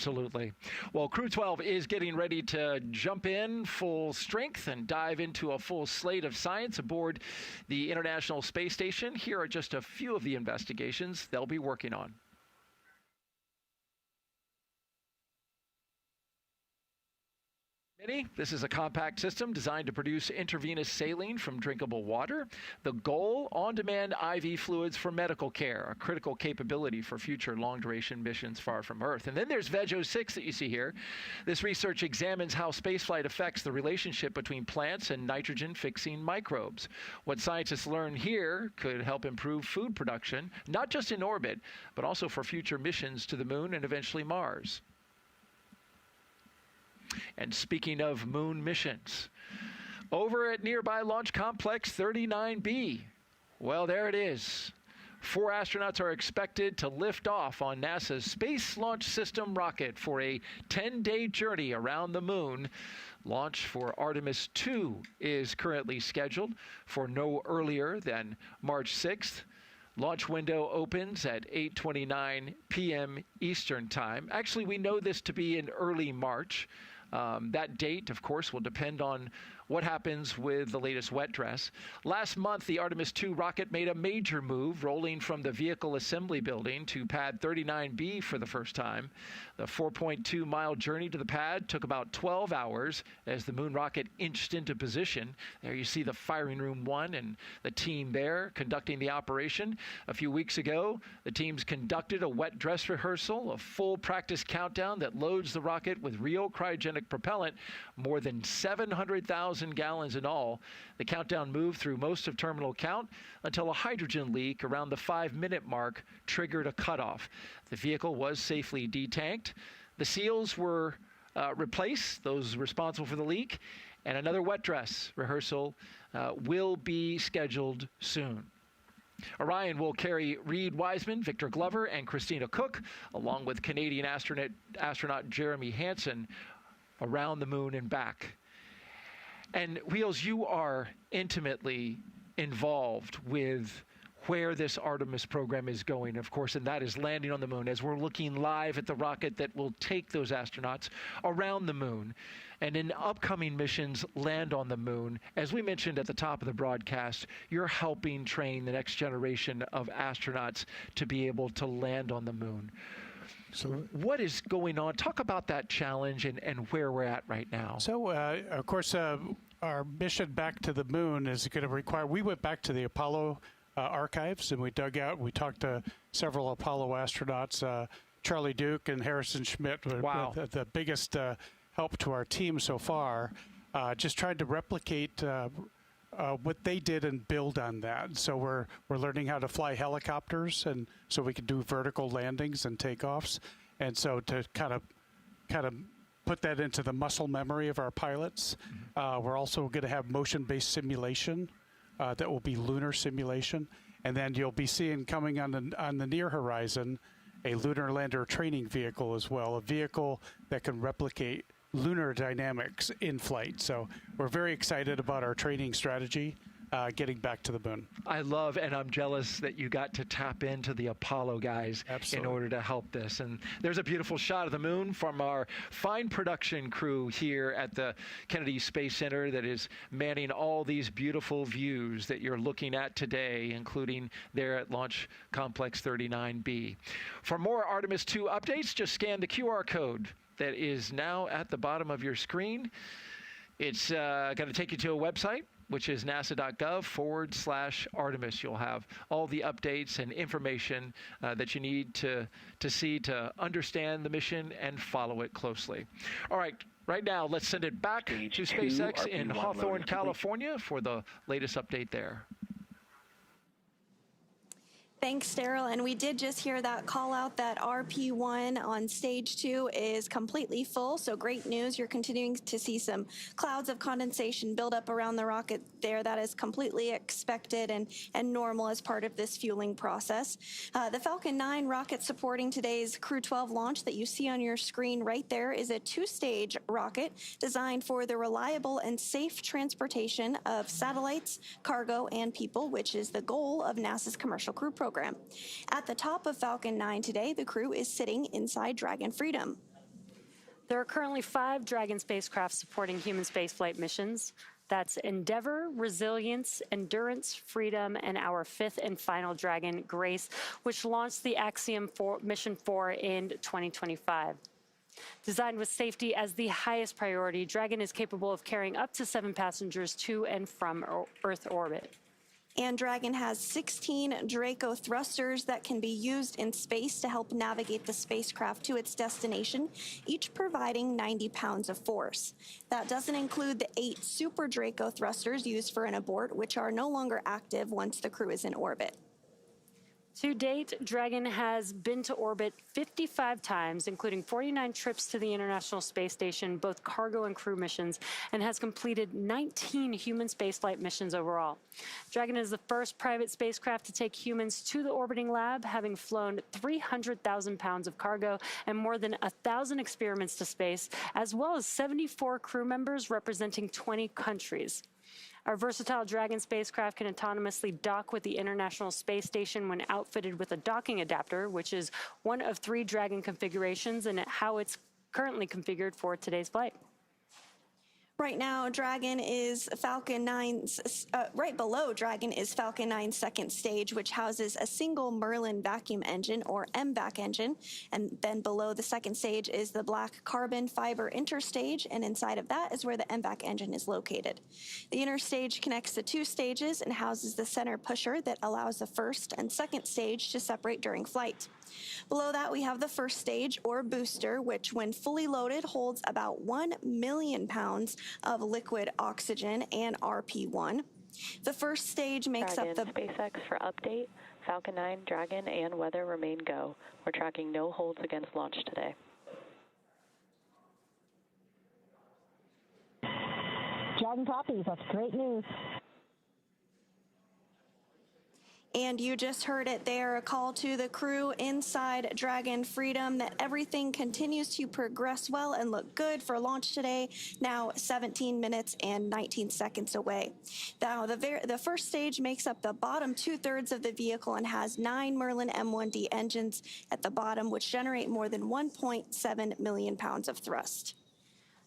Absolutely. Well, Crew-12 is getting ready to jump in full strength and dive into a full slate of science aboard the International Space Station. Here are just a few of the investigations they'll be working on. This is a compact system designed to produce intravenous saline from drinkable water. The goal, on-demand IV fluids for medical care, a critical capability for future long-duration missions far from Earth. And then there's VEG-06 that you see here. This research examines how spaceflight affects the relationship between plants and nitrogen-fixing microbes. What scientists learn here could help improve food production, not just in orbit, but also for future missions to the moon and eventually Mars. And speaking of moon missions, over at nearby Launch Complex 39B, well, there it is. 4 astronauts are expected to lift off on NASA's Space Launch System rocket for a 10-day journey around the moon. Launch for Artemis II is currently scheduled for no earlier than March 6th. Launch window opens at 8:29 p.m. Eastern Time. Actually, we know this to be in early March. That date, of course, will depend on what happens with the latest wet dress. Last month, the Artemis II rocket made a major move, rolling from the Vehicle Assembly Building to Pad 39B for the first time. The 4.2-mile journey to the pad took about 12 hours as the moon rocket inched into position. There you see the Firing Room 1 and the team there conducting the operation. A few weeks ago, the teams conducted a wet dress rehearsal, a full practice countdown that loads the rocket with real cryogenic propellant, more than 700,000 gallons in all. The countdown moved through most of terminal count until a hydrogen leak around the 5-minute mark triggered a cutoff. The vehicle was safely detanked. The seals were replaced, those responsible for the leak, and another wet dress rehearsal will be scheduled soon. Orion will carry Reed Wiseman, Victor Glover, and Christina Cook, along with Canadian astronaut Jeremy Hansen, around the moon and back. And Wheels, you are intimately involved with where this Artemis program is going, of course, and that is landing on the moon, as we're looking live at the rocket that will take those astronauts around the moon and in upcoming missions land on the moon. As we mentioned at the top of the broadcast, you're helping train the next generation of astronauts to be able to land on the moon. So what is going on? Talk about that challenge and where we're at right now. So, of course, our mission back to the moon is going to require, we went back to the Apollo archives and we talked to several Apollo astronauts, Charlie Duke and Harrison Schmitt, wow, the biggest help to our team so far, just tried to replicate what they did and build on that. So we're learning how to fly helicopters, and so we can do vertical landings and takeoffs. And so to kind of put that into the muscle memory of our pilots, we're also going to have motion-based simulation that will be lunar simulation. And then you'll be seeing coming on the near horizon a lunar lander training vehicle as well, a vehicle that can replicate lunar dynamics in flight. So we're very excited about our training strategy, getting back to the moon. I love, and I'm jealous that you got to tap into the Apollo guys Absolutely. In order to help this. And there's a beautiful shot of the moon from our fine production crew here at the Kennedy Space Center that is manning all these beautiful views that you're looking at today, including there at Launch Complex 39B. For more Artemis II updates, just scan the QR code that is now at the bottom of your screen. It's going to take you to a website, which is nasa.gov/Artemis. You'll have all the updates and information that you need to see to understand the mission and follow it closely. All right, right now, let's send it back to SpaceX in Hawthorne, California for the latest update there. Thanks, Daryl. And we did just hear that call out that RP1 on stage 2 is completely full. So great news. You're continuing to see some clouds of condensation build up around the rocket there. That is completely expected and normal as part of this fueling process. The Falcon 9 rocket supporting today's Crew-12 launch that you see on your screen right there is a 2-stage rocket designed for the reliable and safe transportation of satellites, cargo, and people, which is the goal of NASA's Commercial Crew program. At the top of Falcon 9 today, the crew is sitting inside Dragon Freedom. There are currently 5 Dragon spacecraft supporting human spaceflight missions. That's Endeavour, Resilience, Endurance, Freedom, and our 5th and final Dragon, Grace, which launched the Axiom Mission 4 in 2025. Designed with safety as the highest priority, Dragon is capable of carrying up to 7 passengers to and from Earth orbit. And Dragon has 16 Draco thrusters that can be used in space to help navigate the spacecraft to its destination, each providing 90 pounds of force. That doesn't include the 8 Super Draco thrusters used for an abort, which are no longer active once the crew is in orbit. To date, Dragon has been to orbit 55 times, including 49 trips to the International Space Station, both cargo and crew missions, and has completed 19 human spaceflight missions overall. Dragon is the first private spacecraft to take humans to the orbiting lab, having flown 300,000 pounds of cargo and more than 1,000 experiments to space, as well as 74 crew members representing 20 countries. Our versatile Dragon spacecraft can autonomously dock with the International Space Station when outfitted with a docking adapter, which is one of 3 Dragon configurations and how it's currently configured for today's flight. Right now, Dragon is Falcon 9's, right below Dragon is Falcon 9's second stage, which houses a single Merlin vacuum engine, or MVAC engine. And then below the second stage is the black carbon fiber interstage, and inside of that is where the MVAC engine is located. The interstage connects the 2 stages and houses the center pusher that allows the first and second stage to separate during flight. Below that, we have the first stage, or booster, which when fully loaded holds about 1 million pounds of liquid oxygen and RP1. The first stage makes Dragon, up the... SpaceX for update. Falcon 9, Dragon, and weather remain go. We're tracking no holds against launch today. Dragon copies. That's great news. And you just heard it there, a call to the crew inside Dragon Freedom that everything continues to progress well and look good for launch today, now 17 minutes and 19 seconds away. Now, the first stage makes up the bottom 2/3 of the vehicle and has 9 Merlin M1D engines at the bottom, which generate more than 1.7 million pounds of thrust.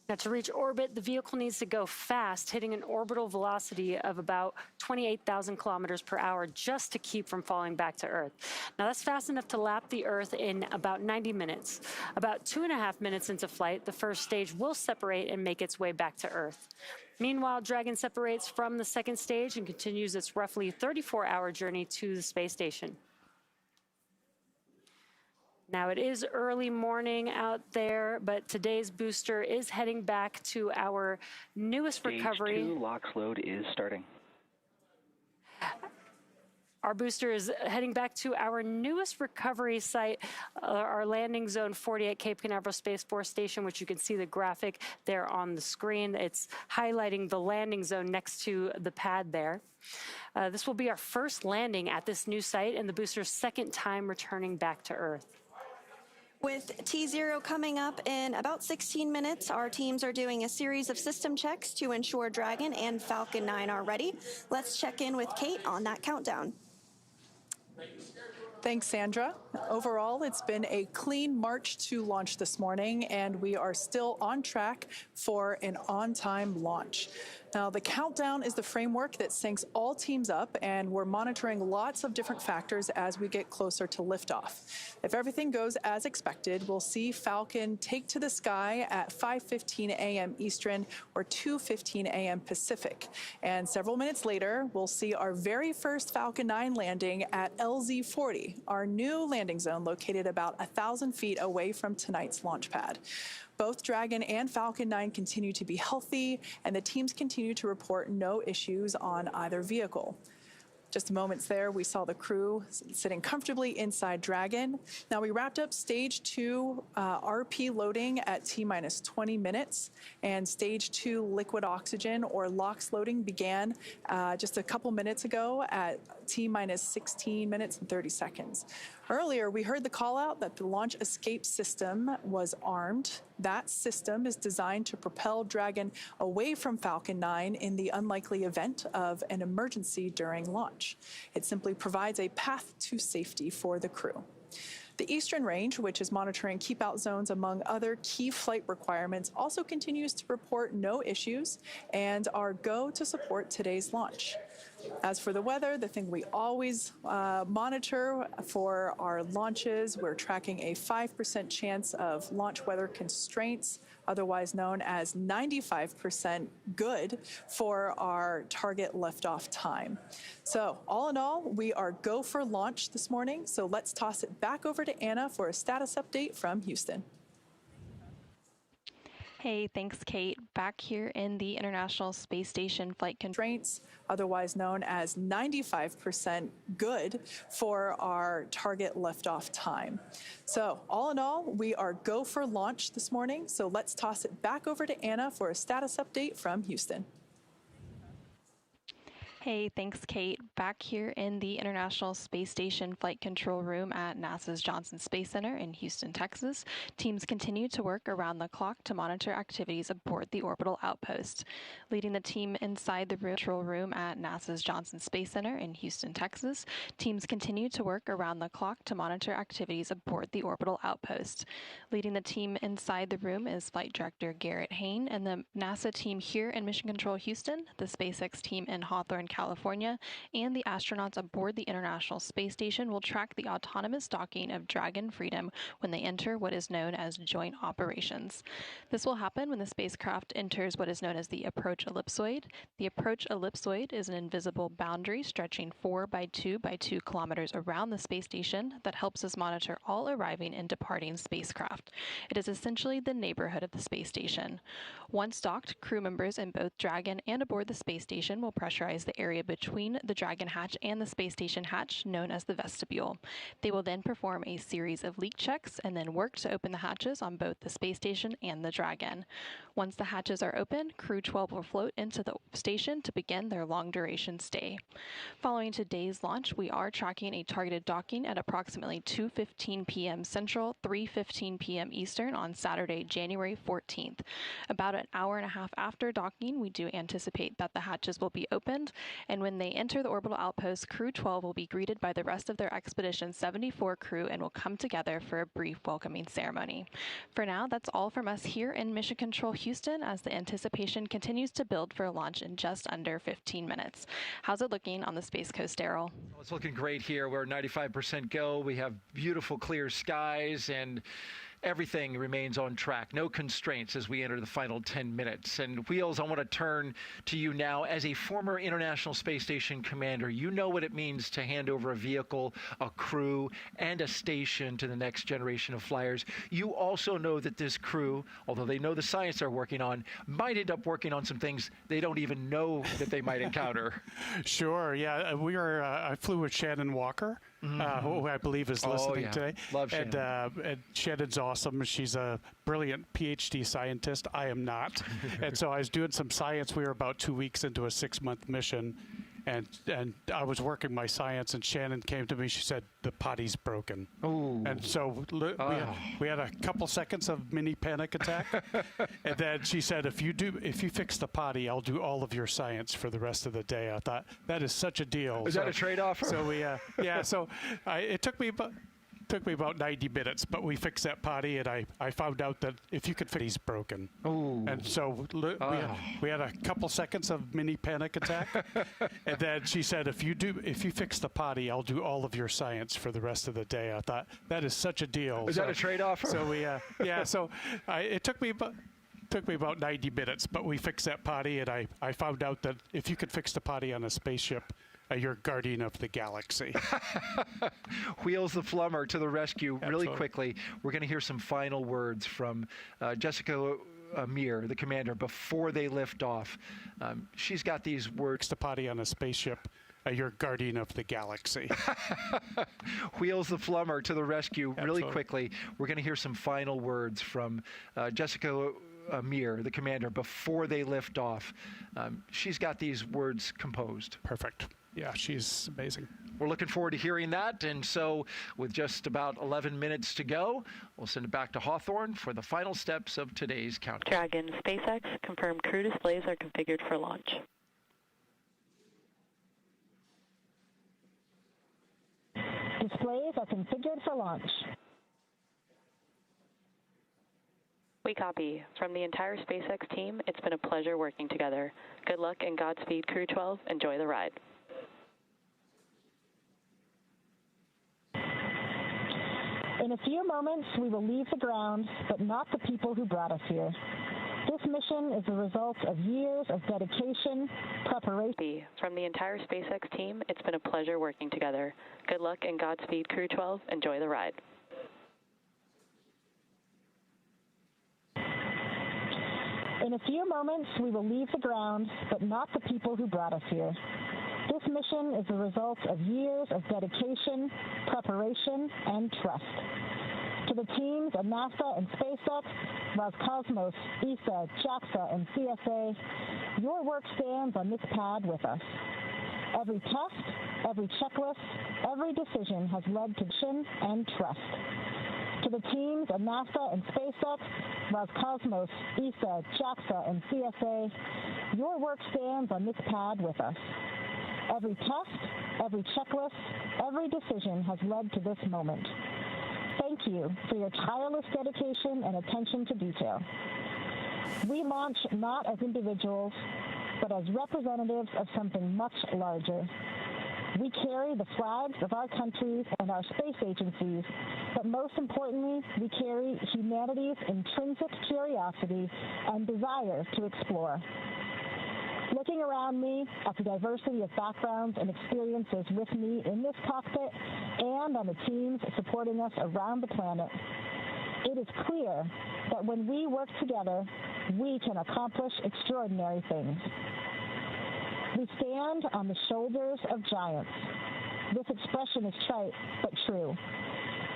Now, to reach orbit, the vehicle needs to go fast, hitting an orbital velocity of about 28,000 kilometers per hour just to keep from falling back to Earth. Now, that's fast enough to lap the Earth in about 90 minutes. About 2.5 minutes into flight, the first stage will separate and make its way back to Earth. Meanwhile, Dragon separates from the second stage and continues its roughly 34-hour journey to the space station. Now, it is early morning out there, but today's booster is heading back to our newest recovery. Stage 2 LOX load is starting. Our booster is heading back to our newest recovery site, our landing zone 40 at Cape Canaveral Space Force Station, which you can see the graphic there on the screen. It's highlighting the landing zone next to the pad there. This will be our first landing at this new site and the booster's second time returning back to Earth. With T0 coming up in about 16 minutes, our teams are doing a series of system checks to ensure Dragon and Falcon 9 are ready. Let's check in with Kate on that countdown. Thanks, Sandra. Overall, it's been a clean march to launch this morning, and we are still on track for an on-time launch. Now, the countdown is the framework that syncs all teams up, and we're monitoring lots of different factors as we get closer to liftoff. If everything goes as expected, we'll see Falcon take to the sky at 5:15 a.m. Eastern or 2:15 a.m. Pacific. And several minutes later, we'll see our very first Falcon 9 landing at LZ-40, our new landing zone located about 1,000 feet away from tonight's launch pad. Both Dragon and Falcon 9 continue to be healthy, and the teams continue to report no issues on either vehicle. Just moments there, we saw the crew sitting comfortably inside Dragon. Now, we wrapped up stage 2 RP loading at T-minus 20 minutes, and stage 2 liquid oxygen or LOX loading began just a couple minutes ago at T-minus 16 minutes and 30 seconds. Earlier, we heard the call out that the launch escape system was armed. That system is designed to propel Dragon away from Falcon 9 in the unlikely event of an emergency during launch. It simply provides a path to safety for the crew. The Eastern Range, which is monitoring keep out zones among other key flight requirements, also continues to report no issues and are go to support today's launch. As for the weather, the thing we always monitor for our launches, we're tracking a 5% chance of launch weather constraints, otherwise known as 95% good for our target liftoff time. So all in all, we are go for launch this morning. So let's toss it back over to Anna for a status update from Houston. Hey, thanks, Kate. Back here in the International Space Station flight constraints, otherwise known as 95% good for our target liftoff time. So all in all, we are go for launch this morning. So let's toss it back over to Anna for a status update from Houston. Hey, thanks, Kate. Back here in the International Space Station Flight Control Room at NASA's Johnson Space Center in Houston, Texas. Teams continue to work around the clock to monitor activities aboard the orbital outpost. Leading the team inside the control room at NASA's Johnson Space Center in Houston, Texas. Teams continue to work around the clock to monitor activities aboard the orbital outpost. Leading the team inside the room is Flight Director Garrett Hain and the NASA team here in Mission Control Houston, the SpaceX team in Hawthorne, California, and the astronauts aboard the International Space Station will track the autonomous docking of Dragon Freedom when they enter what is known as joint operations. This will happen when the spacecraft enters what is known as the approach ellipsoid. The approach ellipsoid is an invisible boundary stretching 4 by 2 by 2 kilometers around the space station that helps us monitor all arriving and departing spacecraft. It is essentially the neighborhood of the space station. Once docked, crew members in both Dragon and aboard the space station will pressurize the area between the Dragon hatch and the space station hatch, known as the vestibule. They will then perform a series of leak checks and then work to open the hatches on both the space station and the Dragon. Once the hatches are open, Crew-12 will float into the station to begin their long-duration stay. Following today's launch, we are tracking a targeted docking at approximately 2:15 p.m. Central, 3:15 p.m. Eastern on Saturday, January 14th. About an hour and a half after docking, we do anticipate that the hatches will be opened, and when they enter the orbital outpost, Crew-12 will be greeted by the rest of their Expedition 74 crew and will come together for a brief welcoming ceremony. For now, that's all from us here in Mission Control Houston as the anticipation continues to build for a launch in just under 15 minutes. How's it looking on the Space Coast, Daryl? Well, it's looking great here. We're 95% go. We have beautiful clear skies and everything remains on track. No constraints as we enter the final 10 minutes. And Wheels, I want to turn to you now. As a former International Space Station commander, you know what it means to hand over a vehicle, a crew, and a station to the next generation of flyers. You also know that this crew, although they know the science they're working on, might end up working on some things they don't even know that they might encounter. Sure, yeah. I flew with Shannon Walker, who I believe is listening today. Love Shannon. And Shannon's awesome. She's a brilliant PhD scientist. I am not. And so I was doing some science. We were about 2 weeks into a 6-month mission. And I was working my science, and Shannon came to me. She said, the potty's broken. Ooh. And so we had a couple seconds of mini panic attack. And then she said, if you fix the potty, I'll do all of your science for the rest of the day. I thought, that is such a deal. Is that a trade-off? So it took me about 90 minutes, but we fixed that potty, and I found out that if you could fix it's broken. Ooh. And so we had a couple seconds of mini panic attack. And then she said, if you fix the potty, I'll do all of your science for the rest of the day. I thought, that is such a deal. Is that a trade-off? So it took me about 90 minutes, but we fixed that potty, and I found out that if you could fix the potty on a spaceship, you're guardian of the galaxy. Wheels the Flummer to the rescue. Absolutely. Really quickly, we're going to hear some final words from Jessica Meir, the commander, before they lift off. She's got these words. Fix the potty on a spaceship. You're guardian of the galaxy. Wheels the Flummer to the rescue. Absolutely. Really quickly, we're going to hear some final words from Jessica Meir, the commander, before they lift off. She's got these words composed. Perfect. Yeah, she's amazing. We're looking forward to hearing that. And so with just about 11 minutes to go, we'll send it back to Hawthorne for the final steps of today's countdown. Dragon, SpaceX, confirmed crew displays are configured for launch. Displays are configured for launch. We copy. From the entire SpaceX team, it's been a pleasure working together. Good luck and Godspeed, Crew-12. Enjoy the ride. In a few moments, we will leave the ground, but not the people who brought us here. This mission is the result of years of dedication, preparation. From the entire SpaceX team, it's been a pleasure working together. Good luck and Godspeed, Crew-12. Enjoy the ride. In a few moments, we will leave the ground, but not the people who brought us here. This mission is the result of years of dedication, preparation, and trust. To the teams at NASA and SpaceX, Roscosmos, ESA, JAXA, and CSA, your work stands on this pad with us. Every test, every checklist, every decision has led to mission and trust. To the teams at NASA and SpaceX, Roscosmos, ESA, JAXA, and CSA, your work stands on this pad with us. Every test, every checklist, every decision has led to this moment. Thank you for your tireless dedication and attention to detail. We launch not as individuals, but as representatives of something much larger. We carry the flags of our countries and our space agencies, but most importantly, we carry humanity's intrinsic curiosity and desire to explore. Looking around me at the diversity of backgrounds and experiences with me in this cockpit and on the teams supporting us around the planet, it is clear that when we work together, we can accomplish extraordinary things. We stand on the shoulders of giants. This expression is trite, but true.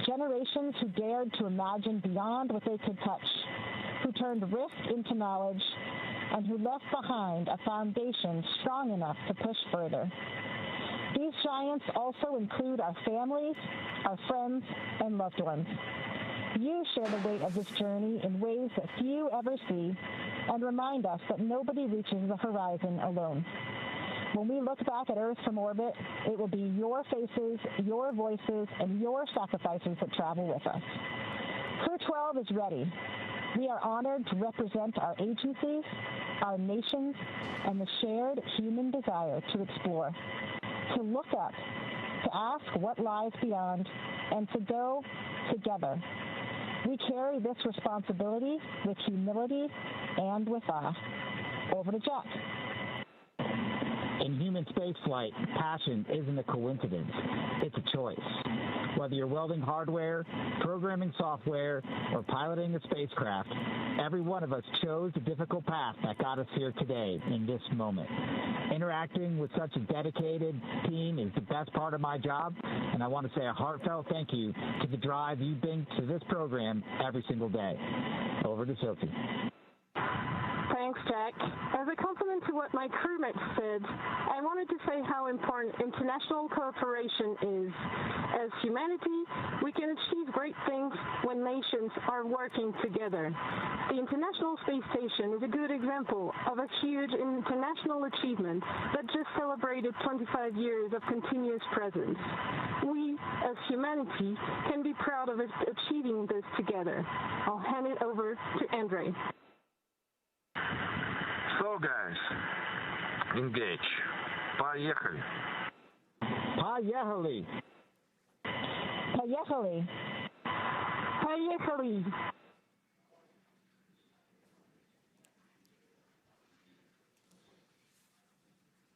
Generations who dared to imagine beyond what they could touch, who turned risk into knowledge, and who left behind a foundation strong enough to push further. These giants also include our families, our friends, and loved ones. You share the weight of this journey in ways that few ever see and remind us that nobody reaches the horizon alone. When we look back at Earth from orbit, it will be your faces, your voices, and your sacrifices that travel with us. Crew-12 is ready. We are honored to represent our agencies, our nations, and the shared human desire to explore, to look up, to ask what lies beyond, and to go together. We carry this responsibility with humility and with awe. Over to Jack. In human spaceflight, passion isn't a coincidence. It's a choice. Whether you're welding hardware, programming software, or piloting a spacecraft, every one of us chose the difficult path that got us here today in this moment. Interacting with such a dedicated team is the best part of my job, and I want to say a heartfelt thank you to the drive you bring to this program every single day. Over to Sophie. Thanks, Jack. As a compliment to what my crewmates said, I wanted to say how important international cooperation is. As humanity, we can achieve great things when nations are working together. The International Space Station is a good example of a huge international achievement that just celebrated 25 years of continuous presence. We, as humanity, can be proud of achieving this together. I'll hand it over to Andre. So guys, engage. Поехали. Поехали. Поехали. Поехали.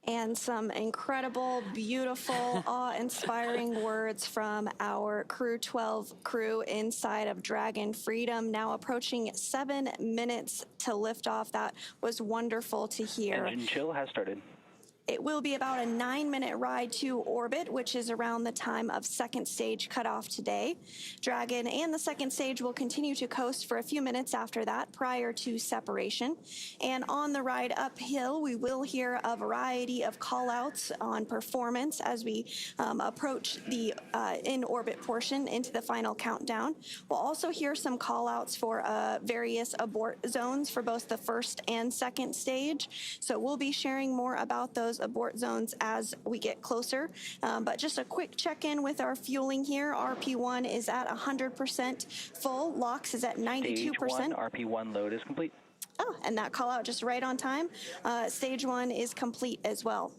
And some incredible, beautiful, awe-inspiring words from our Crew-12 crew inside of Dragon Freedom, now approaching 7 minutes to liftoff. That was wonderful to hear. Engine chill has started. It will be about a 9-minute ride to orbit, which is around the time of second stage cutoff today. Dragon and the second stage will continue to coast for a few minutes after that, prior to separation. And on the ride uphill, we will hear a variety of call-outs on performance as we approach the in-orbit portion into the final countdown. We'll also hear some call-outs for various abort zones for both the first and second stage. So we'll be sharing more about those those abort zones as we get closer. But just a quick check-in with our fueling here. RP1 is at 100% full. LOX is at 92%. Stage 1 RP1 load is complete. Oh, and that call out just right on time. Stage 1 is complete as well.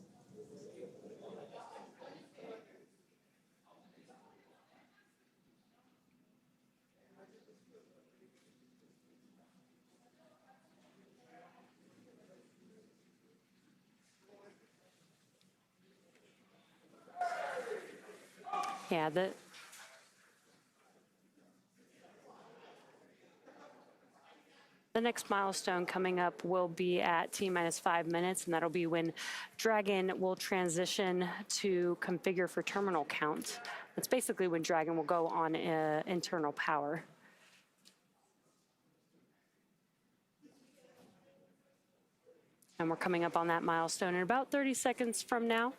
Yeah, the next milestone coming up will be at T-minus 5 minutes, and that'll be when Dragon will transition to configure for terminal count. That's basically when Dragon will go on internal power. And we're coming up on that milestone in about 30 seconds from now.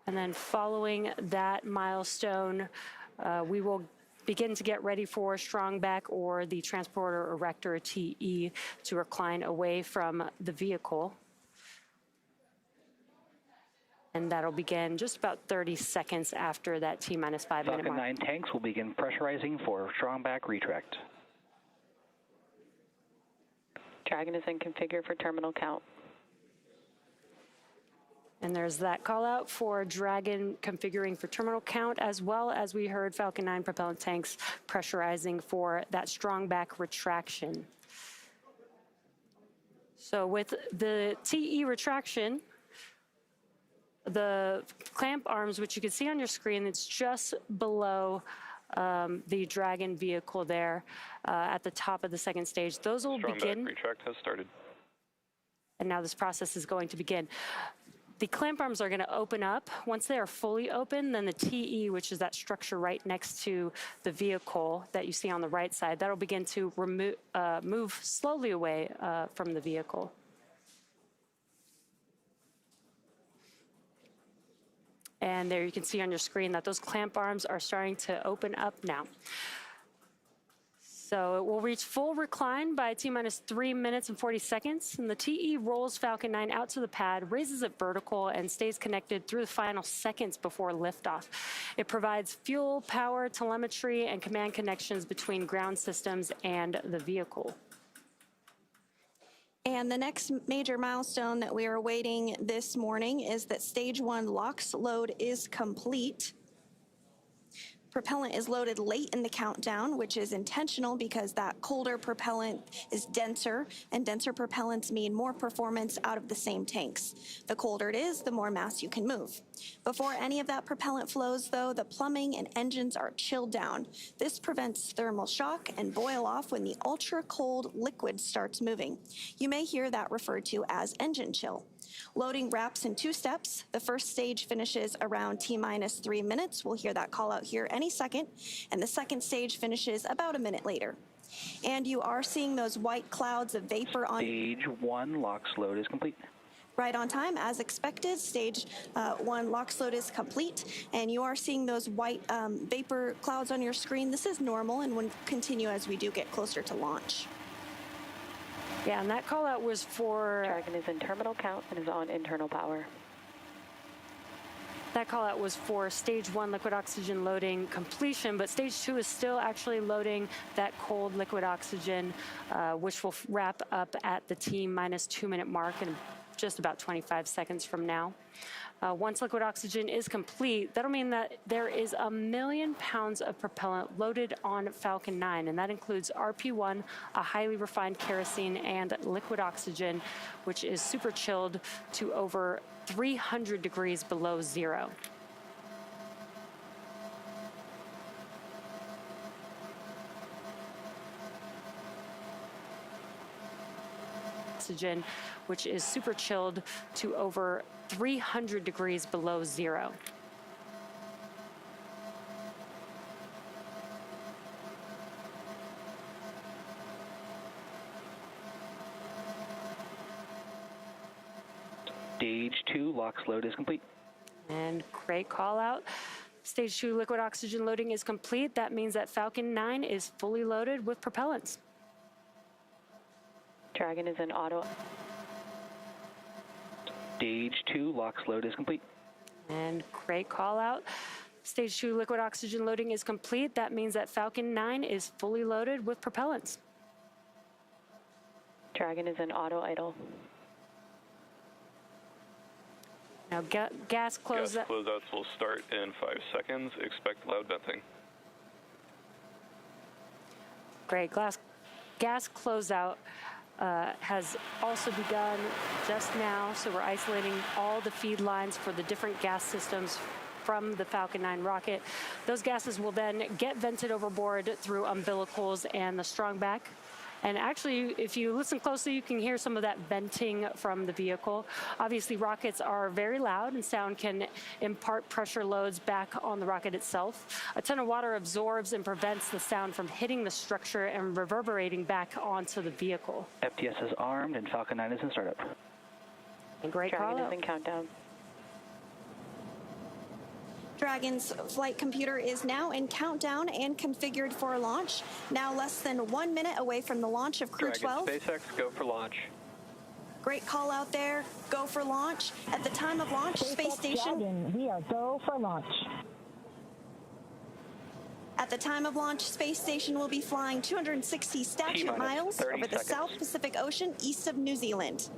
And then following that milestone, we will begin to get ready for strong back or the transporter erector TE to recline away from the vehicle. And that'll begin just about 30 seconds after that T-minus 5 minute mark. Falcon 9 tanks will begin pressurizing for strong back retract. Dragon is in configure for terminal count. And there's that call out for Dragon configuring for terminal count, as well as we heard Falcon 9 propellant tanks pressurizing for that strong back retraction. So with the TE retraction, the clamp arms, which you can see on your screen, it's just below the Dragon vehicle there at the top of the second stage. Those will begin. Strong back retract has started. And now this process is going to begin. The clamp arms are going to open up. Once they are fully open, then the TE, which is that structure right next to the vehicle that you see on the right side, that'll begin to move slowly away from the vehicle. And there you can see on your screen that those clamp arms are starting to open up now. So it will reach full recline by T-minus 3 minutes and 40 seconds. And the TE rolls Falcon 9 out to the pad, raises it vertical, and stays connected through the final seconds before liftoff. It provides fuel, power, telemetry, and command connections between ground systems and the vehicle. And the next major milestone that we are awaiting this morning is that Stage 1 LOX load is complete. Propellant is loaded late in the countdown, which is intentional because that colder propellant is denser, and denser propellants mean more performance out of the same tanks. The colder it is, the more mass you can move. Before any of that propellant flows, though, the plumbing and engines are chilled down. This prevents thermal shock and boil off when the ultra-cold liquid starts moving. You may hear that referred to as engine chill. Loading wraps in 2 steps. The first stage finishes around T-minus 3 minutes. We'll hear that call out here any second. And the second stage finishes about a minute later. And you are seeing those white clouds of vapor on... Stage 1 LOX load is complete. Right on time, as expected. Stage 1 LOX load is complete. And you are seeing those white vapor clouds on your screen. This is normal and will continue as we do get closer to launch. Yeah, and that call out was for... Dragon is in terminal count and is on internal power. That call out was for Stage 1 liquid oxygen loading completion, but Stage 2 is still actually loading that cold liquid oxygen, which will wrap up at the T-minus 2 minute mark in just about 25 seconds from now. Once liquid oxygen is complete, that'll mean that there is 1 million pounds of propellant loaded on Falcon 9, and that includes RP1, a highly refined kerosene, and liquid oxygen, which is super chilled to over 300 degrees below zero. Oxygen, which is super chilled to over 300 degrees below zero. Stage 2 LOX load is complete. And great call out. Stage 2 liquid oxygen loading is complete. That means that Falcon 9 is fully loaded with propellants. Dragon is in auto. Stage 2 LOX load is complete. And great call out. Stage 2 liquid oxygen loading is complete. That means that Falcon 9 is fully loaded with propellants. Dragon is in auto idle. Now gas close. Gas closeouts will start in 5 seconds. Expect loud venting. Great. Gas closeout has also begun just now, so we're isolating all the feed lines for the different gas systems from the Falcon 9 rocket. Those gases will then get vented overboard through umbilicals and the strong back. And actually, if you listen closely, you can hear some of that venting from the vehicle. Obviously, rockets are very loud, and sound can impart pressure loads back on the rocket itself. A ton of water absorbs and prevents the sound from hitting the structure and reverberating back onto the vehicle. FTS is armed, and Falcon 9 is in startup. And great call Dragon out. is in countdown. Dragon's flight computer is now in countdown and configured for launch. Now less than 1 minute away from the launch of Crew-12. SpaceX, go for launch. Great call out there. Go for launch. At the time of launch, Space Station. Dragon, we are go for launch. At the time of launch, Space Station will be flying 260 statute miles over the South Pacific Ocean east of New Zealand.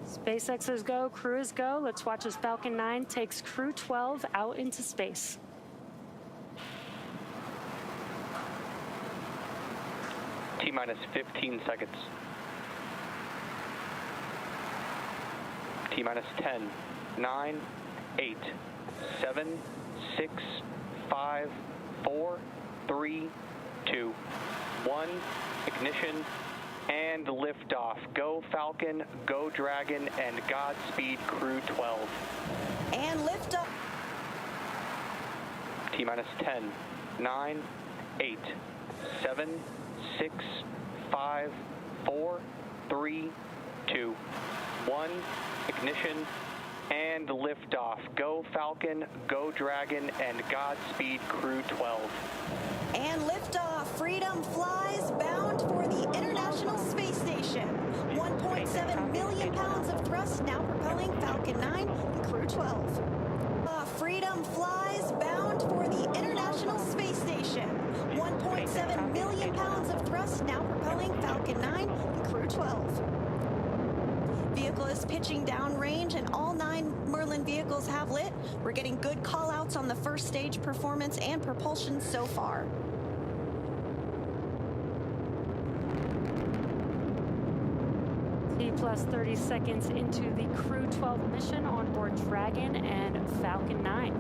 SpaceX is go, Crew is go. Let's watch as Falcon 9 takes Crew-12 out into space. T-minus 15 seconds. T-minus 10, 9, 8, 7, 6, 5, 4, 3, 2, 1. Ignition and liftoff. Go Falcon, go Dragon, and Godspeed Crew-12. And liftoff. T-minus 10, 9, 8, 7, 6, 5, 4, 3, 2, 1. Ignition and liftoff. Go Falcon, go Dragon, and Godspeed Crew-12. And liftoff. Freedom flies bound for the International Space Station. 1.7 million pounds of thrust now propelling Falcon 9 and Crew-12. Freedom flies bound for the International Space Station. 1.7 million pounds of thrust now propelling Falcon 9 and Crew-12. Vehicle is pitching downrange, and all 9 Merlin vehicles have lit. We're getting good call-outs on the first stage performance and propulsion so far. T plus 30 seconds into the Crew-12 mission on board Dragon and Falcon 9.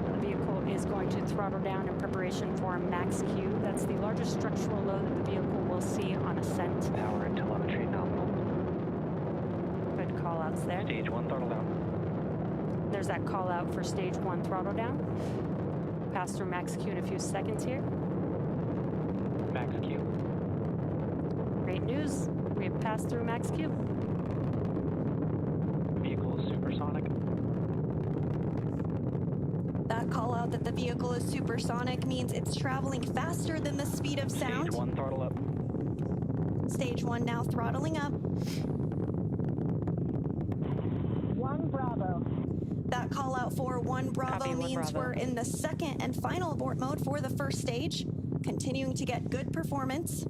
The vehicle is going to throttle down in preparation for max Q. That's the largest structural load that the vehicle will see on ascent. Power and telemetry nominal. Good call outs there. Stage 1 throttle down. There's that call out for stage 1 throttle down. Pass through max Q in a few seconds here. Max Q. Great news. We have passed through max Q. Vehicle is supersonic. That call out that the vehicle is supersonic means it's traveling faster than the speed of sound. Stage 1 throttle up. Stage 1 now throttling up. 1 Bravo. That call out for 1 Bravo Copy, 1 means Bravo. we're in the second and final abort mode for the first stage, continuing to get good performance.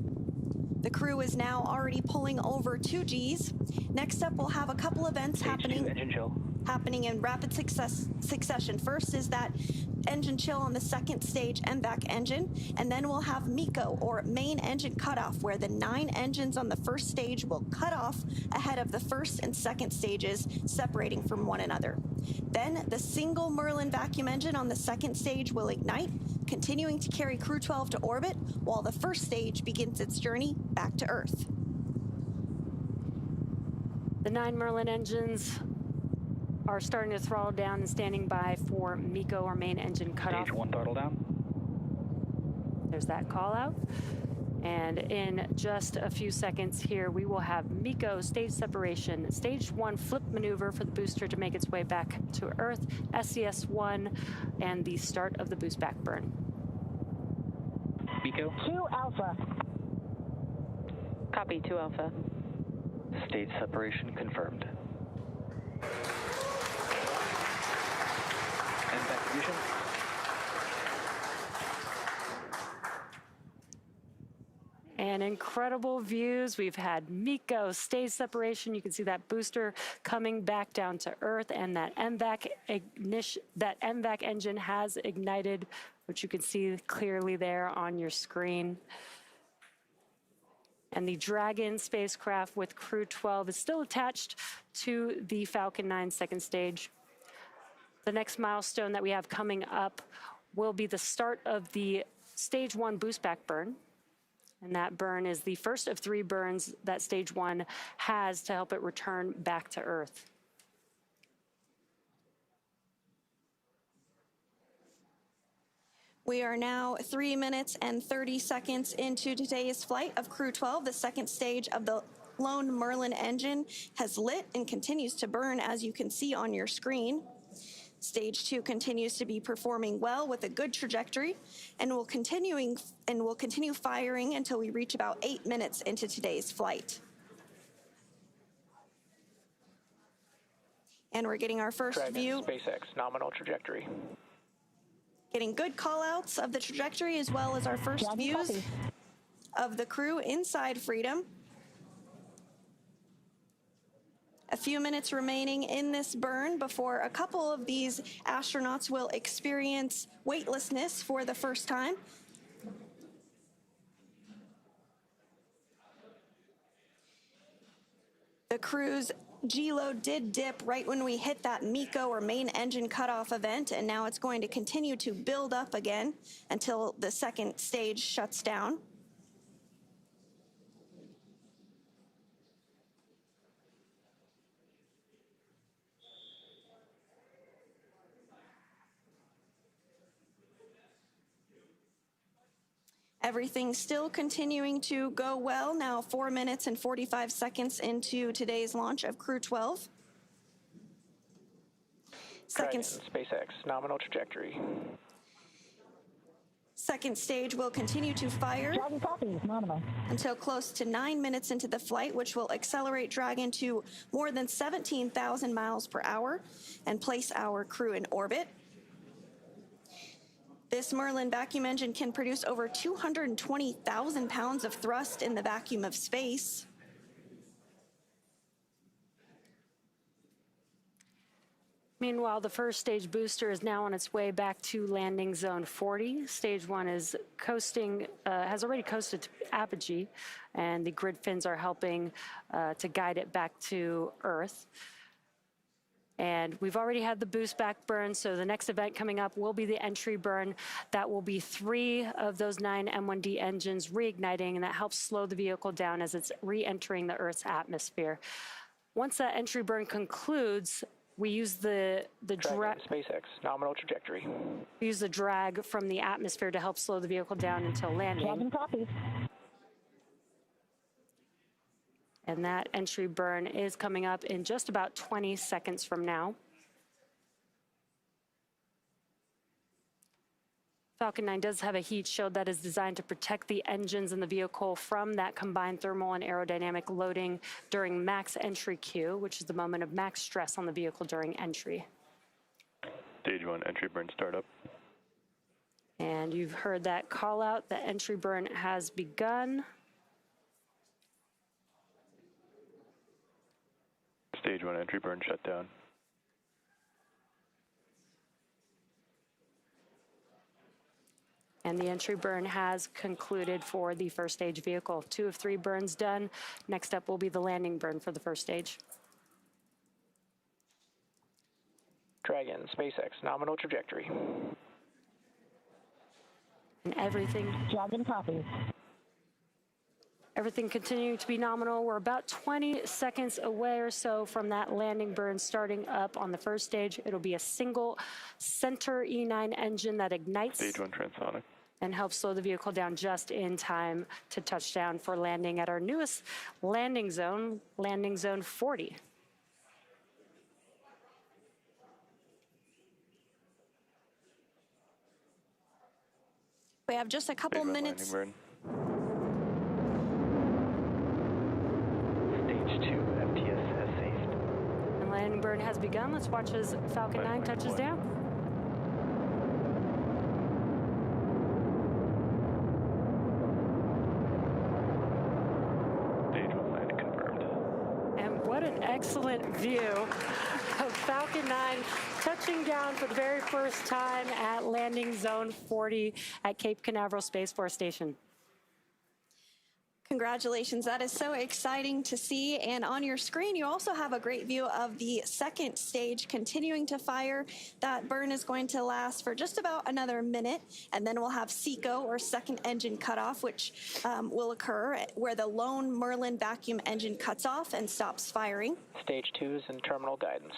The crew is now already pulling over 2 Gs. Next up, we'll have a couple events Stage 2 engine chill. happening in rapid succession. First is that engine chill on the second stage MVAC engine, and then we'll have MECO, or main engine cutoff, where the 9 engines on the first stage will cut off ahead of the first and second stages, separating from one another. Then the single Merlin vacuum engine on the second stage will ignite, continuing to carry Crew-12 to orbit, while the first stage begins its journey back to Earth. The 9 Merlin engines are starting to throttle down and standing by for MECO, or main engine cutoff. Stage 1 throttle down. There's that call out. And in just a few seconds here, we will have MECO stage separation, stage 1 flip maneuver for the booster to make its way back to Earth, SES-1, and the start of the boost back burn. MECO. 2 Alpha. Copy, 2 Alpha. Stage separation confirmed. And back fusion. And incredible views. We've had MECO stage separation. You can see that booster coming back down to Earth, and that MVAC engine has ignited, which you can see clearly there on your screen. And the Dragon spacecraft with Crew-12 is still attached to the Falcon 9 second stage. The next milestone that we have coming up will be the start of the Stage 1 boost back burn. And that burn is the first of 3 burns that Stage 1 has to help it return back to Earth. We are now 3 minutes and 30 seconds into today's flight of Crew-12. The second stage of the Lone Merlin engine has lit and continues to burn, as you can see on your screen. Stage 2 continues to be performing well with a good trajectory, and will continue firing until we reach about 8 minutes into today's flight. And we're getting our first Dragon, view. SpaceX, nominal trajectory. Getting good call-outs of the trajectory, as well as our first views of the crew inside Freedom. A few minutes remaining in this burn before a couple of these astronauts will experience weightlessness for the first time. The crew's G-load did dip right when we hit that MECO, or main engine cutoff event, and now it's going to continue to build up again until the second stage shuts down. Everything's still continuing to go well. Now 4 minutes and 45 seconds into today's launch of Crew-12. Dragon, SpaceX, nominal trajectory. Second stage will continue to fire until close to 9 minutes into the flight, which will accelerate Dragon to more than 17,000 miles per hour and place our crew in orbit. This Merlin vacuum engine can produce over 220,000 pounds of thrust in the vacuum of space. Meanwhile, the first stage booster is now on its way back to landing zone 40. Stage 1 is coasting, has already coasted to apogee, and the grid fins are helping to guide it back to Earth. And we've already had the boost back burn, so the next event coming up will be the entry burn. That will be 3 of those 9 M1D engines reigniting, and that helps slow the vehicle down as it's re-entering the Earth's atmosphere. Once that entry burn concludes, we use the drag. SpaceX, nominal trajectory. We use the drag from the atmosphere to help slow the vehicle down until landing. Dragon copy. And that entry burn is coming up in just about 20 seconds from now. Falcon 9 does have a heat shield that is designed to protect the engines in the vehicle from that combined thermal and aerodynamic loading during max entry Q, which is the moment of max stress on the vehicle during entry. Stage 1 entry burn startup. And you've heard that call out. The entry burn has begun. Stage 1 entry burn shut down. And the entry burn has concluded for the first stage vehicle. 2 of 3 burns done. Next up will be the landing burn for the first stage. Dragon, SpaceX, nominal trajectory. And everything. Dragon copy. Everything continuing to be nominal. We're about 20 seconds away or so from that landing burn starting up on the first stage. It'll be a single center E9 engine that ignites. Stage 1 transonic. And helps slow the vehicle down just in time to touch down for landing at our newest landing zone 40. We have just a couple minutes. Stage 2 burn has begun. Let's watch as Falcon 9 touches down. Stage 1 landing confirmed. And what an excellent view of Falcon 9 touching down for the very first time at landing zone 40 at Cape Canaveral Space Force Station. Congratulations. That is so exciting to see. And on your screen, you also have a great view of the second stage continuing to fire. That burn is going to last for just about another minute. And then we'll have SECO, or second engine cutoff, which will occur where the lone Merlin vacuum engine cuts off and stops firing. Stage 2 is in terminal guidance.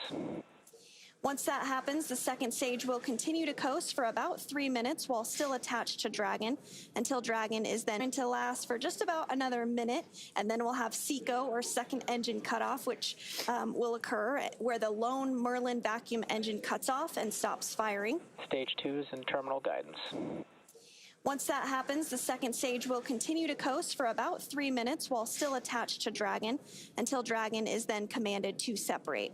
Once that happens, the second stage will continue to coast for about 3 minutes while still attached to Dragon, until Dragon is then going to last for just about another minute. And then we'll have SECO, or second engine cutoff, which will occur where the lone Merlin vacuum engine cuts off and stops firing. Stage 2 is in terminal guidance. Once that happens, the second stage will continue to coast for about 3 minutes while still attached to Dragon, until Dragon is then commanded to separate.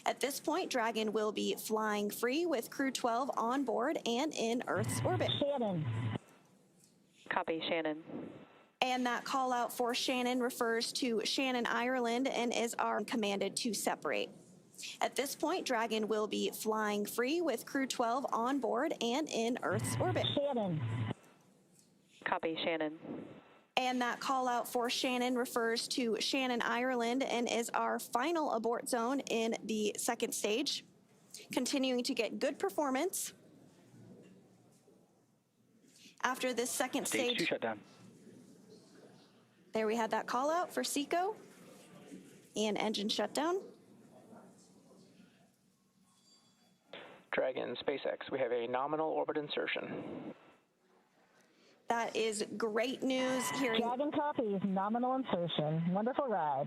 At this point, Dragon will be flying free with Crew-12 on board and in Earth's orbit. Shannon. Copy, Shannon. And that call out for Shannon refers to Shannon, Ireland, and is our commanded to separate. At this point, Dragon will be flying free with Crew-12 on board and in Earth's orbit. Shannon. Copy, Shannon. And that call out for Shannon refers to Shannon, Ireland, and is our final abort zone in the second stage. Continuing to get good performance. After this second Stage 2 stage, shutdown. there we had that call out for SECO and engine shutdown. Dragon, SpaceX, we have a nominal orbit insertion. That is great news. Dragon copies, nominal insertion. Wonderful ride.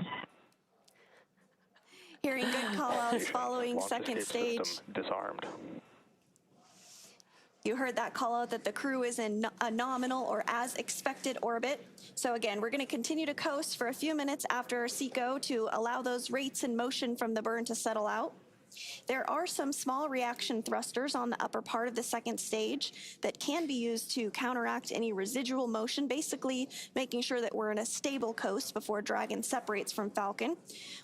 Hearing good call-outs following second stage. System disarmed. You heard that call-out that the crew is in a nominal or as expected orbit. So again, we're going to continue to coast for a few minutes after SECO to allow those rates in motion from the burn to settle out. There are some small reaction thrusters on the upper part of the second stage that can be used to counteract any residual motion, basically making sure that we're in a stable coast before Dragon separates from Falcon,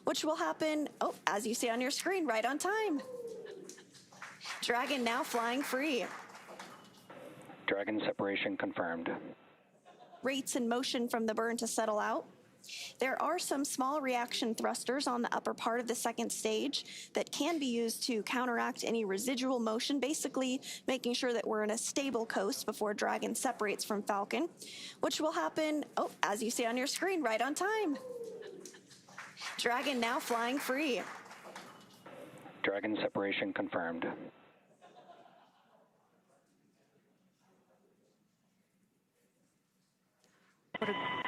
which will happen, as you see on your screen, right on time. Dragon now flying free. Dragon separation confirmed. Rates in motion from the burn to settle out. There are some small reaction thrusters on the upper part of the second stage that can be used to counteract any residual motion, basically making sure that we're in a stable coast before Dragon separates from Falcon, which will happen, as you see on your screen, right on time. Dragon now flying free. Dragon separation confirmed.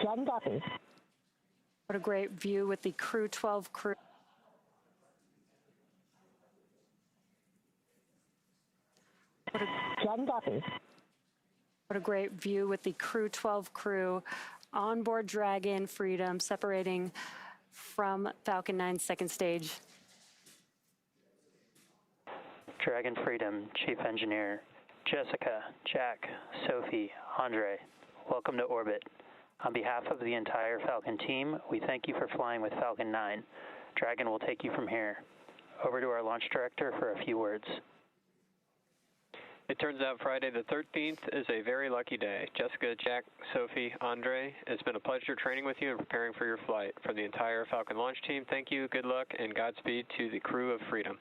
Dragon copies. What a great view with the Crew-12 crew. Dragon copies. What a great view with the Crew-12 crew on board Dragon Freedom, separating from Falcon 9's second stage. Dragon Freedom, Chief Engineer, Jessica, Jack, Sophie, Andre, welcome to orbit. On behalf of the entire Falcon team, we thank you for flying with Falcon 9. Dragon will take you from here. Over to our launch director for a few words. It turns out Friday the 13th is a very lucky day. Jessica, Jack, Sophie, Andre, it's been a pleasure training with you and preparing for your flight. From the entire Falcon launch team, thank you, good luck, and Godspeed to the crew of Freedom.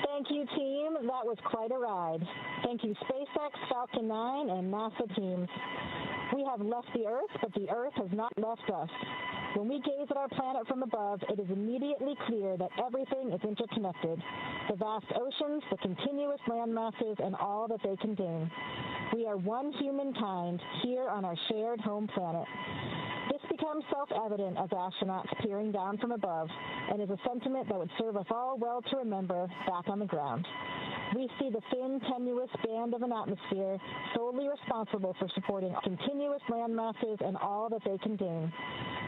Thank you, team. That was quite a ride. Thank you, SpaceX, Falcon 9, and NASA teams. We have left the Earth, but the Earth has not left us. When we gaze at our planet from above, it is immediately clear that everything is interconnected. The vast oceans, the continuous land masses, and all that they contain. We are one humankind here on our shared home planet. This becomes self-evident as astronauts peering down from above, and is a sentiment that would serve us all well to remember back on the ground. We see the thin, tenuous band of an atmosphere solely responsible for supporting continuous land masses and all that they contain.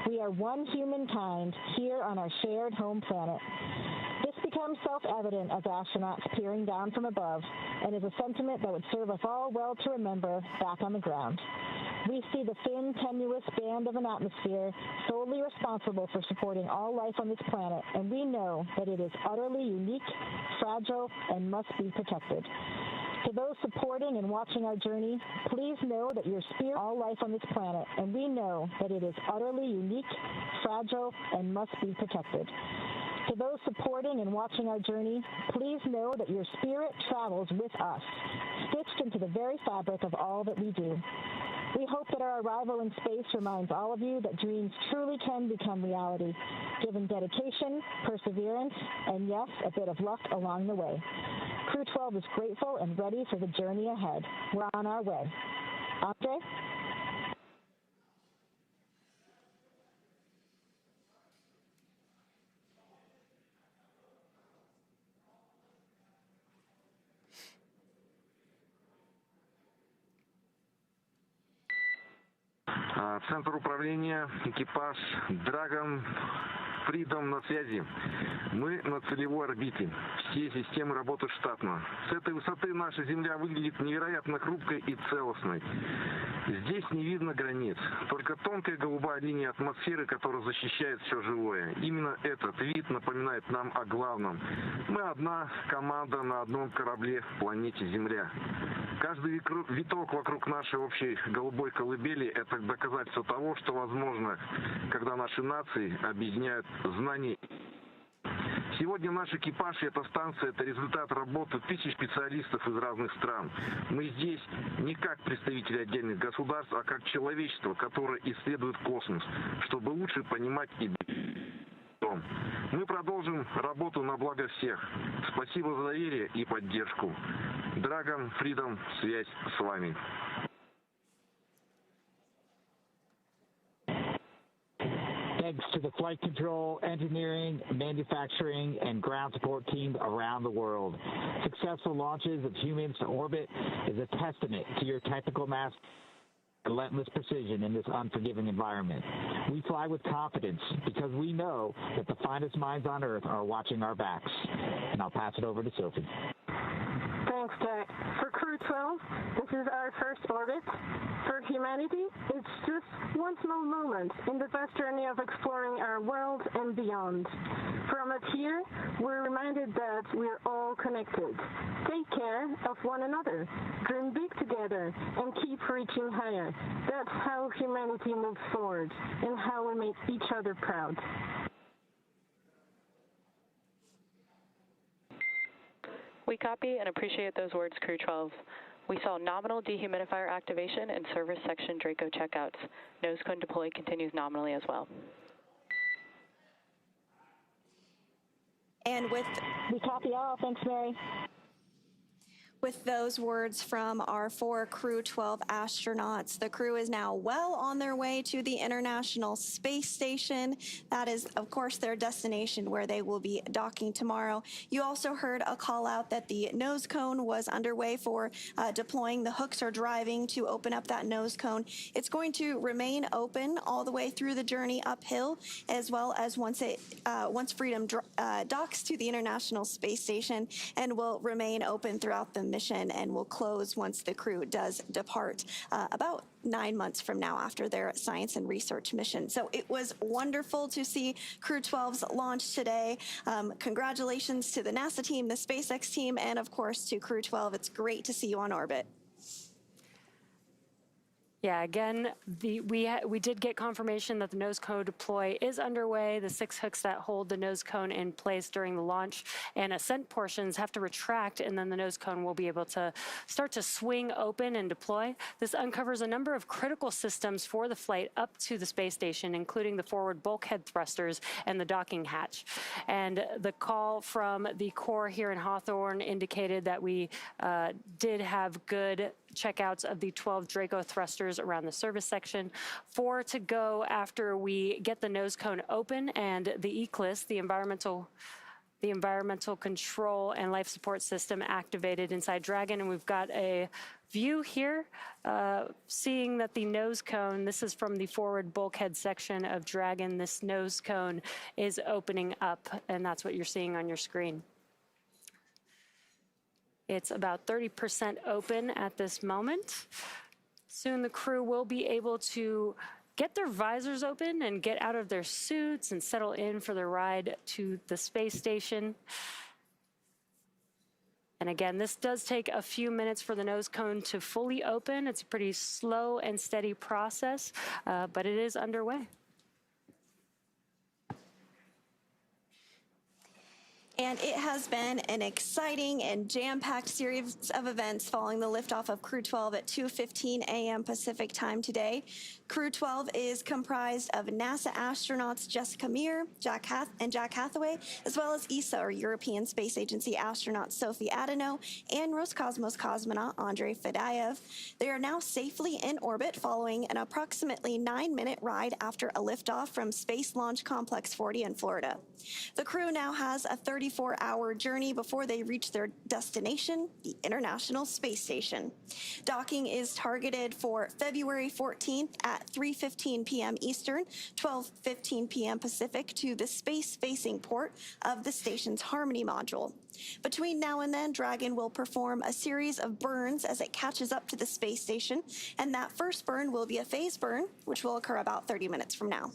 We are one humankind here on our shared home planet. This becomes self-evident as astronauts peering down from above, and is a sentiment that would serve us all well to remember back on the ground. We see the thin, tenuous band of an atmosphere solely responsible for supporting all life on this planet, and we know that it is utterly unique, fragile, and must be protected. To those supporting and watching our journey, please know that your spirit all life on this planet, and we know that it is utterly unique, fragile, and must be protected. To those supporting and watching our journey, please know that your spirit travels with us, stitched into the very fabric of all that we do. We hope that our arrival in space reminds all of you that dreams truly can become reality, given dedication, perseverance, and yes, a bit of luck along the way. Crew-12 is grateful and ready for the journey ahead. We're on our way. Andre? Центр управления, экипаж, Dragon, Freedom на связи. Мы на целевой орбите. Все системы работают штатно. С этой высоты наша Земля выглядит невероятно хрупкой и целостной. Здесь не видно границ, только тонкая голубая линия атмосферы, которая защищает все живое. Именно этот вид напоминает нам о главном. Мы одна команда на одном корабле в планете Земля. Каждый виток вокруг нашей общей голубой колыбели – это доказательство того, что возможно, когда наши нации объединяют знания. Сегодня наш экипаж и эта станция – это результат работы тысяч специалистов из разных стран. Мы здесь не как представители отдельных государств, а как человечество, которое исследует космос, чтобы лучше понимать и дом. Мы продолжим работу на благо всех. Спасибо за доверие и поддержку. Dragon, Freedom, связь с вами. Thanks to the flight control, engineering, manufacturing, and ground support teams around the world. Successful launches of humans to orbit is a testament to your technical mastery and relentless precision in this unforgiving environment. We fly with confidence because we know that the finest minds on Earth are watching our backs. And I'll pass it over to Sophie. Thanks, Jack. For Crew-12, this is our first orbit. For humanity, it's just one small moment in the vast journey of exploring our world and beyond. From up here, we're reminded that we're all connected. Take care of one another, dream big together, and keep reaching higher. That's how humanity moves forward and how we make each other proud. We copy and appreciate those words, Crew-12. We saw nominal dehumidifier activation and service section Draco checkouts. Nose cone deploy continues nominally as well. And with we copy all. Thanks, Mary. With those words from our 4 Crew-12 astronauts, the crew is now well on their way to the International Space Station. That is, of course, their destination where they will be docking tomorrow. You also heard a call out that the nose cone was underway for deploying. The hooks are driving to open up that nose cone. It's going to remain open all the way through the journey uphill, as well as once Freedom docks to the International Space Station, and will remain open throughout the mission and will close once the crew does depart about 9 months from now after their science and research mission. So it was wonderful to see Crew-12's launch today. Congratulations to the NASA team, the SpaceX team, and of course to Crew-12. It's great to see you on orbit. Yeah, again, we did get confirmation that the nose cone deploy is underway. The 6 hooks that hold the nose cone in place during the launch and ascent portions have to retract, and then the nose cone will be able to start to swing open and deploy. This uncovers a number of critical systems for the flight up to the space station, including the forward bulkhead thrusters and the docking hatch. And the call from the core here in Hawthorne indicated that we did have good checkouts of the 12 Draco thrusters around the service section. 4 to go after we get the nose cone open, and the ECLIS, the the environmental control and life support system activated inside Dragon. And we've got a view here, seeing that the nose cone, this is from the forward bulkhead section of Dragon, this nose cone is opening up, and that's what you're seeing on your screen. It's about 30% open at this moment. Soon the crew will be able to get their visors open and get out of their suits and settle in for the ride to the space station. And again, this does take a few minutes for the nose cone to fully open. It's a pretty slow and steady process, but it is underway. And it has been an exciting and jam-packed series of events following the liftoff of Crew-12 at 2:15 a.m. Pacific time today. Crew-12 is comprised of NASA astronauts Jessica Meir, Jack Hathaway, as well as ESA, or European Space Agency astronaut Sophie Adano, and Roscosmos cosmonaut Andrei Fedyaev. They are now safely in orbit following an approximately 9-minute ride after a liftoff from Space Launch Complex 40 in Florida. The crew now has a 34-hour journey before they reach their destination, the International Space Station. Docking is targeted for February 14th at 3:15 p.m. Eastern, 12:15 p.m. Pacific to the space-facing port of the station's Harmony module. Between now and then, Dragon will perform a series of burns as it catches up to the space station, and that first burn will be a phase burn, which will occur about 30 minutes from now.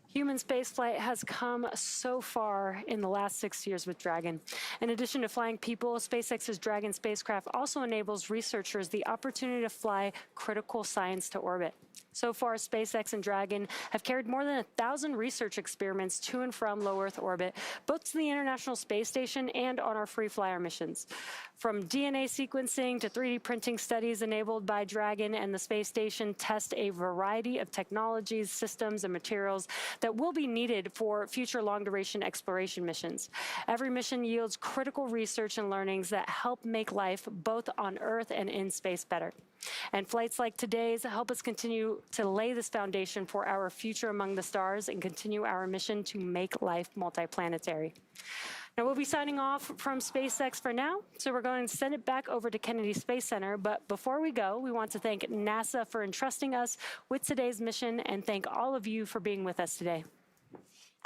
Human spaceflight has come so far in the last 6 years with Dragon. In addition to flying people, SpaceX's Dragon spacecraft also enables researchers the opportunity to fly critical science to orbit. So far, SpaceX and Dragon have carried more than 1,000 research experiments to and from low Earth orbit, both to the International Space Station and on our free flyer missions. From DNA sequencing to 3D printing studies enabled by Dragon and the space station test a variety of technologies, systems, and materials that will be needed for future long-duration exploration missions. Every mission yields critical research and learnings that help make life both on Earth and in space better. And flights like today's help us continue to lay this foundation for our future among the stars and continue our mission to make life multiplanetary. Now, we'll be signing off from SpaceX for now, so we're going to send it back over to Kennedy Space Center. But before we go, we want to thank NASA for entrusting us with today's mission and thank all of you for being with us today.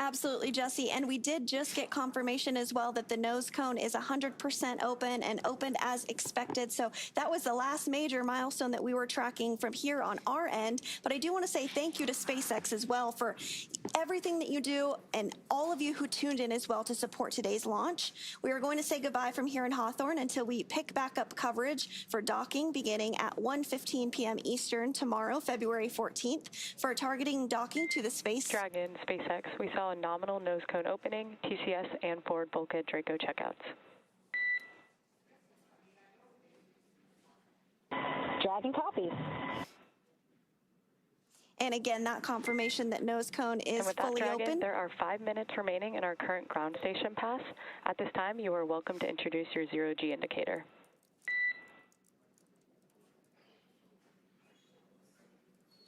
Absolutely, Jesse. And we did just get confirmation as well that the nose cone is 100% open and opened as expected. So that was the last major milestone that we were tracking from here on our end. But I do want to say thank you to SpaceX as well for everything that you do and all of you who tuned in as well to support today's launch. We are going to say goodbye from here in Hawthorne until we pick back up coverage for docking beginning at 1:15 p.m. Eastern tomorrow, February 14th, for targeting docking to the space. Dragon, SpaceX, we saw a nominal nose cone opening, TCS, and forward bulkhead Draco checkouts. Dragon copies. And again, that confirmation that nose cone is with that, fully Dragon, open. There are 5 minutes remaining in our current ground station pass. At this time, you are welcome to introduce your zero-G indicator.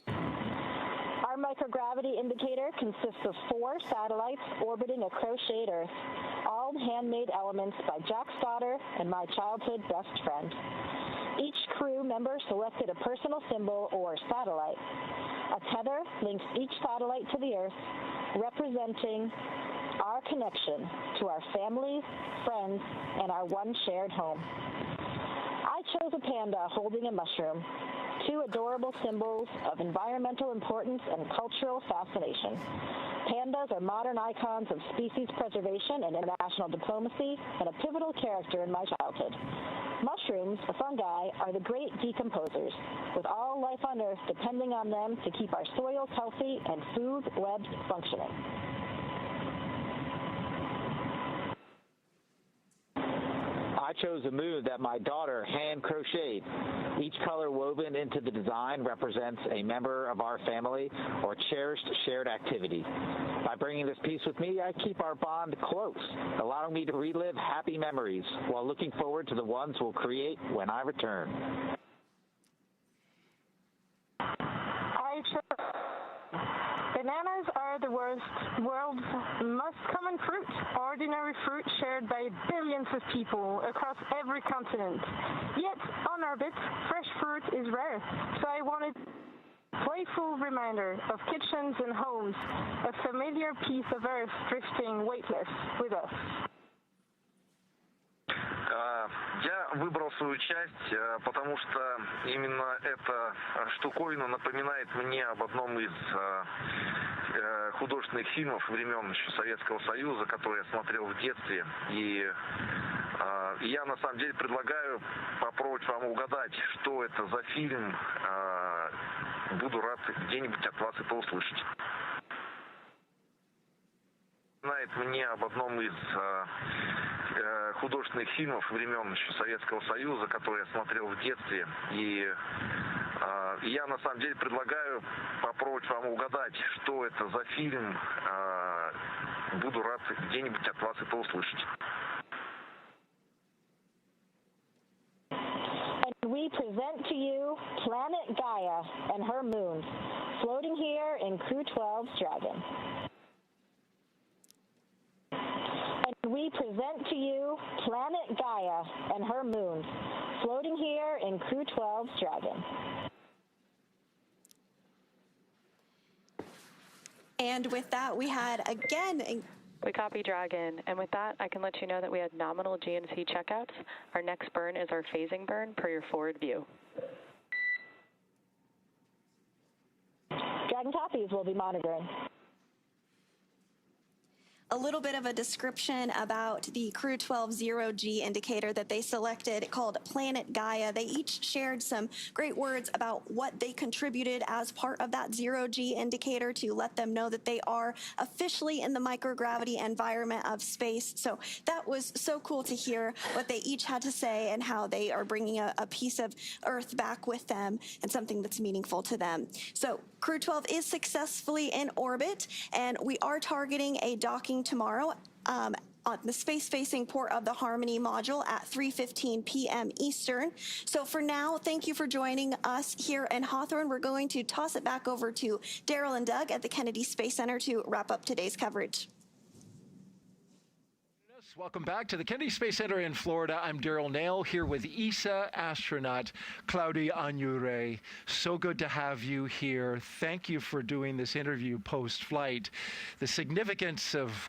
Our microgravity indicator consists of 4 satellites orbiting a crocheted Earth, all handmade elements by Jack Stoddard and my childhood best friend. Each crew member selected a personal symbol or satellite. A tether links each satellite to the Earth, representing our connection to our families, friends, and our one shared home. I chose a panda holding a mushroom, 2 adorable symbols of environmental importance and cultural fascination. Pandas are modern icons of species preservation and international diplomacy, and a pivotal character in my childhood. Mushrooms, the fungi, are the great decomposers, with all life on Earth depending on them to keep our soils healthy and food webs functioning. I chose a moon that my daughter hand crocheted. Each color woven into the design represents a member of our family or cherished shared activity. By bringing this piece with me, I keep our bond close, allowing me to relive happy memories while looking forward to the ones we'll create when I return. Bananas are are the world's most common fruit, ordinary fruit shared by billions of people across every continent. Yet, on orbit, fresh fruit is rare. So I wanted a playful reminder of kitchens and homes, a familiar piece of earth drifting weightless with us. Я выбрал свою часть, потому что именно эта штуковина напоминает мне об одном из художественных фильмов времен еще Советского Союза, который я смотрел в детстве. И я на самом деле предлагаю попробовать вам угадать, что это за фильм. Буду рад где-нибудь от вас это услышать. Напоминает мне об одном из художественных фильмов времен еще Советского Союза, который я смотрел в детстве. И я на самом деле предлагаю попробовать вам угадать, что это за фильм. Буду рад где-нибудь от вас это услышать. And we present to you Planet Gaia and her moon, floating here in Crew-12's Dragon. And we present to you Planet Gaia and her moon, floating here in Crew-12's Dragon. And with that, we had again. We copy Dragon, and with that, I can let you know that we had nominal GNC checkouts. Our next burn is our phasing burn per your forward view. Dragon copies will be monitoring. A little bit of a description about the Crew-12 0G indicator that they selected called Planet Gaia. They each shared some great words about what they contributed as part of that 0G indicator to let them know that they are officially in the microgravity environment of space. So that was so cool to hear what they each had to say and how they are bringing a piece of Earth back with them and something that's meaningful to them. So Crew-12 is successfully in orbit, and we are targeting a docking tomorrow on the space-facing port of the Harmony module at 3:15 p.m. Eastern. So for now, thank you for joining us here in Hawthorne. We're going to toss it back over to Daryl and Doug at the Kennedy Space Center to wrap up today's coverage. Welcome back to the Kennedy Space Center in Florida. I'm Daryl Nail here with ESA astronaut Claudia Anyure. So good to have you here. Thank you for doing this interview post-flight. The significance of